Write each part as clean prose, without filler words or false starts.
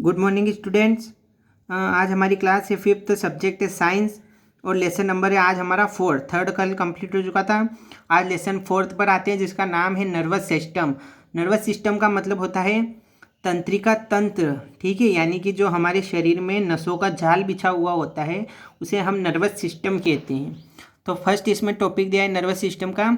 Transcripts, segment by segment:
Good morning students. आज हमारी class है फिफ्थ, सब्जेक्ट है साइंस और लेसन नंबर है आज हमारा फोर्थ। थर्ड कल कंप्लीट हो चुका था। आज लेसन फोर्थ पर आते हैं जिसका नाम है नर्वस सिस्टम। नर्वस सिस्टम का मतलब होता है तंत्रिका तंत्र, ठीक है, यानी कि जो हमारे शरीर में नसों का जाल बिछा हुआ होता है उसे हम नर्वस सिस्टम कहते हैं। तो फर्स्ट इसमें टॉपिक दिया है नर्वस सिस्टम का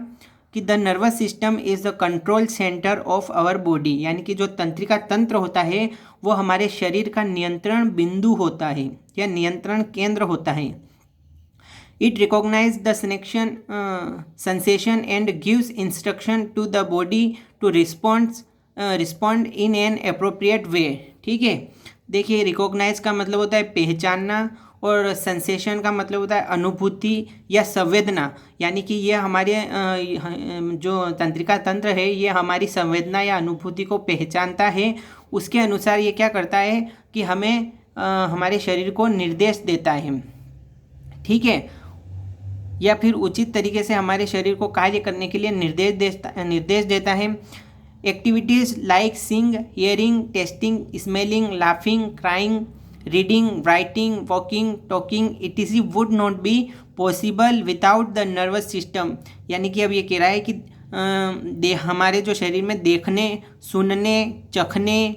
कि the nervous system is the control centre of our body, यानी कि जो तंत्रिका तंत्र होता है वो हमारे शरीर का नियंत्रण बिंदु होता है या नियंत्रण केंद्र होता है। It recognise the sensation and gives instruction to the body to respond in an appropriate way, ठीक है। देखिए, रिकॉग्नाइज का मतलब होता है पहचानना और सेंसेशन का मतलब होता है अनुभूति या संवेदना, यानी कि ये हमारे जो तंत्रिका तंत्र है ये हमारी संवेदना या अनुभूति को पहचानता है। उसके अनुसार ये क्या करता है कि हमें हमारे शरीर को निर्देश देता है, ठीक है, या फिर उचित तरीके से हमारे शरीर को कार्य करने के लिए निर्देश देता है। Activities like seeing, hearing, testing, smelling, laughing, crying, reading, writing, walking, talking etc would not be possible without the nervous system, यानी कि अब ये कह रहा है कि हमारे जो शरीर में देखने, सुनने, चखने,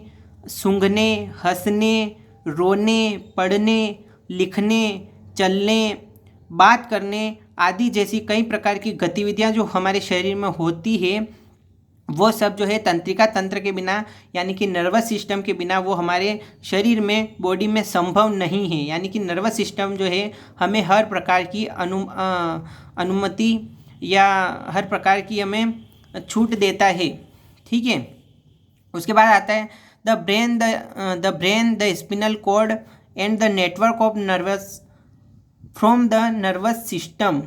सूंघने, हंसने, रोने, पढ़ने, लिखने, चलने, बात करने आदि जैसी कई प्रकार की गतिविधियां जो हमारे शरीर में होती है वो सब जो है तंत्रिका तंत्र के बिना यानी कि नर्वस सिस्टम के बिना वो हमारे शरीर में, बॉडी में संभव नहीं है। यानी कि नर्वस सिस्टम जो है हमें हर प्रकार की अनुमति या हर प्रकार की हमें छूट देता है, ठीक है। उसके बाद आता है the brain, the spinal cord and the network of nervous from the nervous system,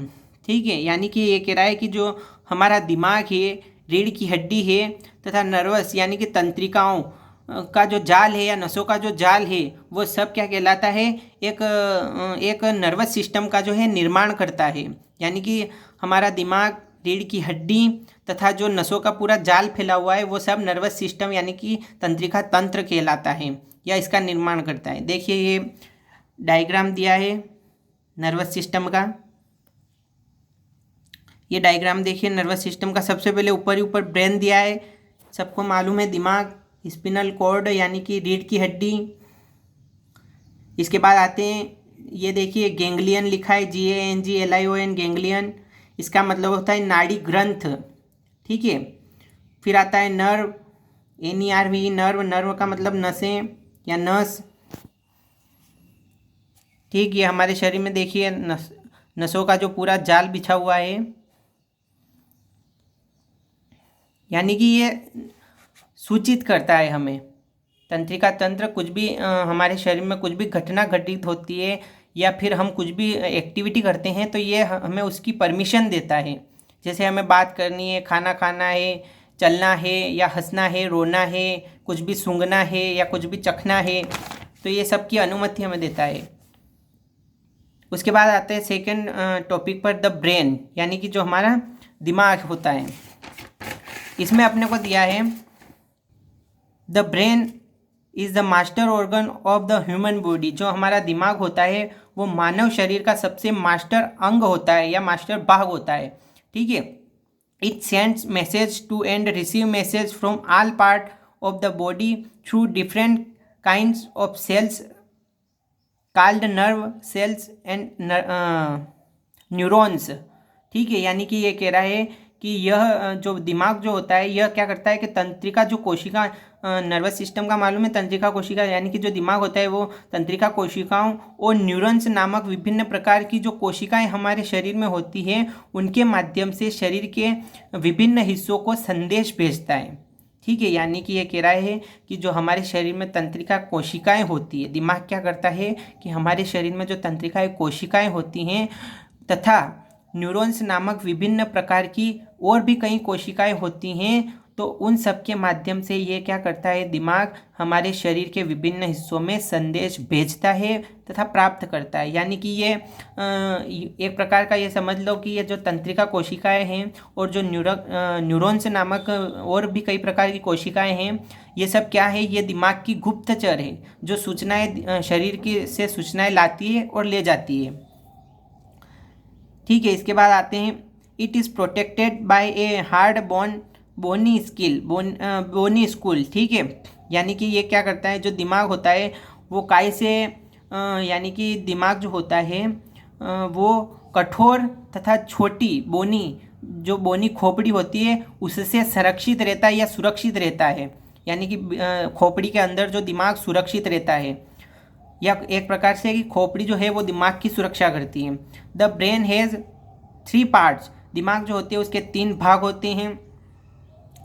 ठीक है। यानी कि ये कह रहा है कि जो हमारा दिमाग है, रीढ़ की हड्डी है तथा नर्वस यानी कि तंत्रिकाओं का जो जाल है या नसों का जो जाल है वो सब क्या कहलाता है, एक नर्वस सिस्टम का जो है निर्माण करता है। यानी कि हमारा दिमाग, रीढ़ की हड्डी तथा जो नसों का पूरा जाल फैला हुआ है वो सब नर्वस सिस्टम यानी कि तंत्रिका तंत्र कहलाता है या इसका निर्माण करता है। देखिए, ये डायग्राम दिया है नर्वस सिस्टम का। ये डायग्राम देखिए नर्वस सिस्टम का। सबसे पहले ऊपर ही ऊपर ब्रेन दिया है, सबको मालूम है, दिमाग, स्पिनल कॉर्ड यानी कि रीढ़ की हड्डी। इसके बाद आते हैं, ये देखिए गैंग्लियन लिखा है, GANGLION, गैंग्लियन, इसका मतलब होता है नाड़ी ग्रंथ, ठीक है। फिर आता है नर्व, NERV, नर्व, नर्व का मतलब नसें या नस, ठीक। ये हमारे शरीर में देखिए नसों का जो पूरा जाल बिछा हुआ है, यानी कि ये सूचित करता है हमें। तंत्रिका तंत्र कुछ भी हमारे शरीर में कुछ भी घटना घटित होती है या फिर हम कुछ भी एक्टिविटी करते हैं तो ये हमें उसकी परमिशन देता है। जैसे हमें बात करनी है, खाना खाना है, चलना है या हंसना है, रोना है, कुछ भी सूंघना है या कुछ भी चखना है, तो ये सब की अनुमति हमें देता है। उसके बाद आते हैं सेकेंड टॉपिक पर, द ब्रेन, यानी कि जो हमारा दिमाग होता है। इसमें अपने को दिया है the brain is the master organ of the human body. जो हमारा दिमाग होता है वो मानव शरीर का सबसे मास्टर अंग होता है या मास्टर भाग होता है, ठीक है। It sends message to and receive message from all part of the body through different kinds of cells called nerve cells and neurons, ठीक है। यानी कि ये कह रहा है कि यह जो दिमाग जो होता है यह क्या करता है कि तंत्रिका जो कोशिका, नर्वस सिस्टम का मालूम है तंत्रिका कोशिका, यानी कि जो दिमाग होता है वो तंत्रिका कोशिकाओं और न्यूरॉन्स नामक विभिन्न प्रकार की जो कोशिकाएं हमारे शरीर में होती हैं उनके माध्यम से शरीर के विभिन्न हिस्सों को संदेश भेजता है, ठीक है। यानी कि ये कह रहा है कि जो हमारे शरीर में तंत्रिका कोशिकाएं होती है, दिमाग क्या करता है कि हमारे शरीर में जो तंत्रिका कोशिकाएं होती हैं तथा न्यूरॉन्स नामक विभिन्न प्रकार की और भी कई कोशिकाएं होती हैं तो उन सब के माध्यम से ये क्या करता है, दिमाग हमारे शरीर के विभिन्न हिस्सों में संदेश भेजता है तथा प्राप्त करता है। यानी कि ये एक प्रकार का ये समझ लो कि ये जो तंत्रिका कोशिकाएं हैं और जो न्यूरॉन्स नामक और भी कई प्रकार की कोशिकाएं हैं, ये सब क्या है, ये दिमाग की गुप्तचर है जो सूचनाएं शरीर की से सूचनाएं लाती है और ले जाती है। ठीक है, इसके बाद आते हैं, it is protected by a hard bony skull. ठीक है, यानी कि ये क्या करता है, जो दिमाग होता है वो काय से यानी कि दिमाग जो होता है वो कठोर तथा छोटी जो बोनी खोपड़ी होती है उससे संरक्षित रहता है या सुरक्षित रहता है। यानी कि खोपड़ी के अंदर जो दिमाग सुरक्षित रहता है, या एक प्रकार से कि खोपड़ी जो है वो दिमाग की सुरक्षा करती है। द ब्रेन हैज़ 3 पार्ट्स, दिमाग जो होते हैं उसके 3 भाग होते हैं।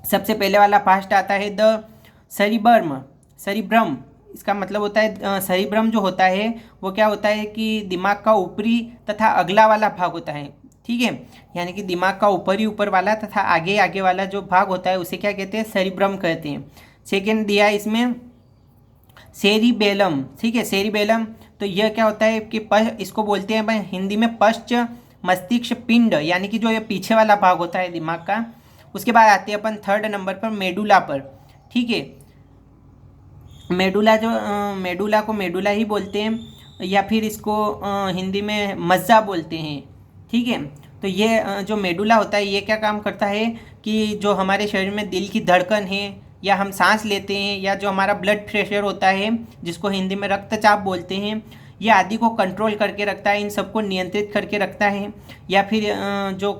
सबसे पहले वाला पार्ट आता है द सेरिब्रम। इसका मतलब होता है सेरिब्रम जो होता है वो क्या होता है कि दिमाग का ऊपरी तथा अगला वाला भाग होता है। ठीक है, यानी कि दिमाग का ऊपर वाला तथा आगे वाला जो भाग होता है उसे क्या कहते हैं, सेरिब्रम कहते हैं। सेकेंड दिया है इसमें सेरिबेलम। ठीक है, सेरिबेलम तो यह क्या होता है कि इसको बोलते हैं हिंदी में पश्च मस्तिष्क पिंड, यानी कि जो ये पीछे वाला भाग होता है दिमाग का। उसके बाद आते हैं अपन 3rd नंबर पर मेडुला पर। ठीक है, मेडुला को मेडुला ही बोलते हैं या फिर इसको हिंदी में मज्जा बोलते हैं। ठीक है, तो ये जो मेडुला होता है ये क्या काम करता है कि जो हमारे शरीर में दिल की धड़कन है या हम सांस लेते हैं या जो हमारा ब्लड प्रेशर होता है जिसको हिंदी में रक्तचाप बोलते हैं, ये आदि को कंट्रोल करके रखता है, इन सबको नियंत्रित करके रखता है। या फिर जो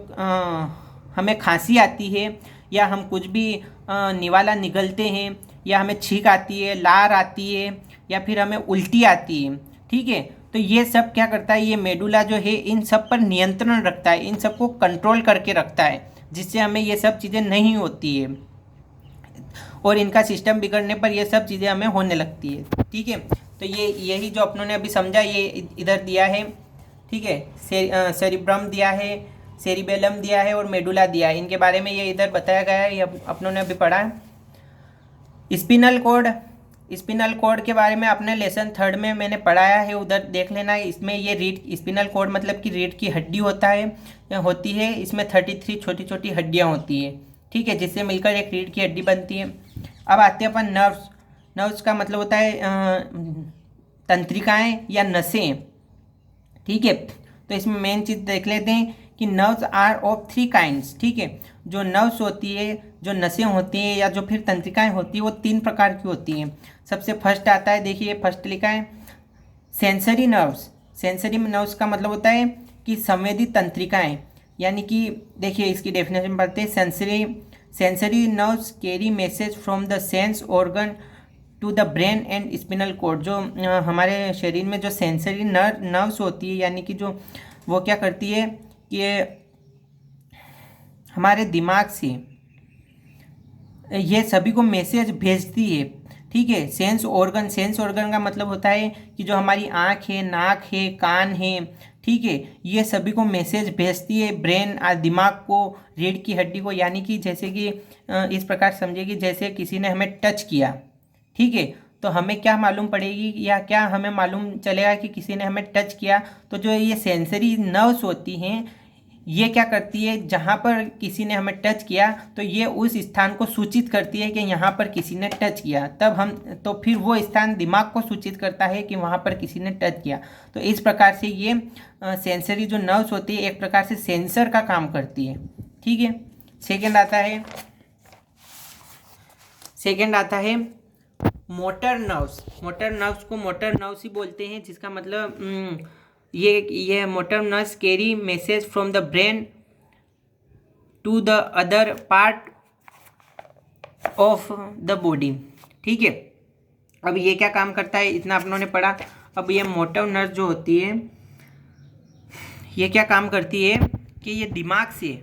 हमें खांसी आती है या हम कुछ भी निवाला निगलते हैं या हमें छींक आती है, लार आती है या फिर हमें उल्टी आती है। ठीक है, तो ये सब क्या करता है, ये मेडुला जो है इन सब पर नियंत्रण रखता है, इन सबको कंट्रोल करके रखता है, जिससे हमें ये सब चीज़ें नहीं होती है और इनका सिस्टम बिगड़ने पर ये सब चीज़ें हमें होने लगती है। ठीक है, तो ये यही जो अपनों ने अभी समझा ये इधर दिया है। ठीक है, सेरिब्रम दिया है, सेरिबेलम दिया है और मेडुला दिया है, इनके बारे में ये इधर बताया गया है, ये अपनों ने अभी पढ़ा है। स्पिनल कॉर्ड के बारे में अपने लेसन 3rd में मैंने पढ़ाया है, उधर देख लेना है। इसमें ये रीढ़, स्पिनल कॉर्ड मतलब कि रीढ़ की हड्डी होती है। इसमें 33 छोटी छोटी हड्डियाँ होती है। ठीक है, जिससे मिलकर एक रीढ़ की हड्डी बनती है। अब आते हैं अपन नर्व्स का मतलब होता है तंत्रिकाएं या नसें। ठीक है, तो इसमें मेन चीज़ देख लेते हैं कि नर्व्स आर ऑफ 3 काइंड्स। ठीक है, जो नर्व्स होती है, जो नसें होती हैं या जो फिर तंत्रिकाएं होती है वो 3 प्रकार की होती हैं। सबसे फर्स्ट आता है, देखिए फर्स्ट लिखा है सेंसरी नर्व्स। सेंसरी नर्व्स का मतलब होता है कि संवेदी तंत्रिकाएं, यानी कि देखिए इसकी डेफिनेशन पढ़ते हैं। Sensory nerves carry message from the sense organ to the brain and spinal cord. जो हमारे शरीर में जो सेंसरी नर्व्स होती है, यानी कि जो वो क्या करती है कि हमारे दिमाग से ये सभी को मैसेज भेजती है। ठीक है, सेंस ऑर्गन का मतलब होता है कि जो हमारी आँख है, नाक है, कान है, ठीक है, ये सभी को मैसेज भेजती है ब्रेन दिमाग को, रीढ़ की हड्डी को। यानी कि जैसे कि इस प्रकार समझिए कि जैसे किसी ने हमें टच किया, ठीक है, तो हमें क्या मालूम पड़ेगी या क्या हमें मालूम चलेगा कि किसी ने हमें टच किया। तो जो ये सेंसरी नर्व्स होती हैं ये क्या करती है, जहाँ पर किसी ने हमें टच किया तो ये उस स्थान को सूचित करती है कि यहाँ पर किसी ने टच किया। तो फिर वो स्थान दिमाग को सूचित करता है कि वहाँ पर किसी ने टच किया। तो इस प्रकार से ये सेंसरी जो नर्व्स होती है एक प्रकार से सेंसर का काम करती है। ठीक है, सेकेंड आता है मोटर नर्व्स को मोटर नर्व्स ही बोलते हैं, जिसका मतलब ये motor nerves carry message from the brain to the other part of the body. ठीक है, अब ये क्या काम करता है इतना अपनों ने पढ़ा। अब ये मोटर नर्व जो होती है ये क्या काम करती है कि ये दिमाग से,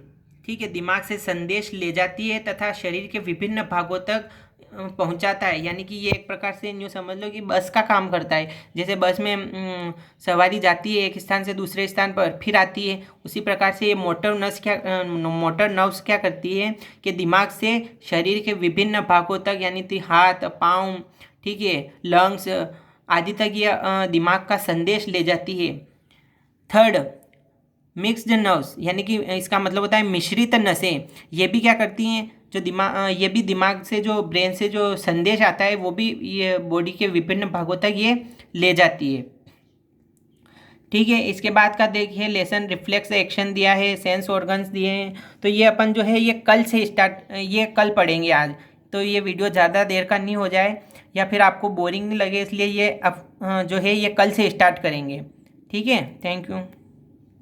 ठीक है, दिमाग से संदेश ले जाती है तथा शरीर के विभिन्न भागों तक पहुंचाता है, यानी कि ये एक प्रकार से यूँ समझ लो कि बस का काम करता है। जैसे बस में सवारी जाती है एक स्थान से दूसरे स्थान पर फिर आती है, उसी प्रकार से ये मोटर नर्व्स क्या करती है कि दिमाग से शरीर के विभिन्न भागों तक, यानी कि हाथ पाँव, ठीक है, लंग्स आदि तक ये दिमाग का संदेश ले जाती है। थर्ड, मिक्स्ड नर्व्स, यानी कि इसका मतलब होता है मिश्रित नसें। ये भी क्या करती हैं, जो ये भी दिमाग से, जो ब्रेन से जो संदेश आता है वो भी ये बॉडी के विभिन्न भागों तक ये ले जाती है। ठीक है, इसके बाद का देखिए लेसन, रिफ्लेक्स एक्शन दिया है, सेंस ऑर्गन्स दिए हैं। तो ये अपन जो है ये कल पढ़ेंगे आज। तो ये वीडियो ज़्यादा देर का नहीं हो जाए या फिर आपको बोरिंग नहीं लगे, इसलिए ये अब जो है ये कल से स्टार्ट करेंगे। ठीक है, थैंक यू।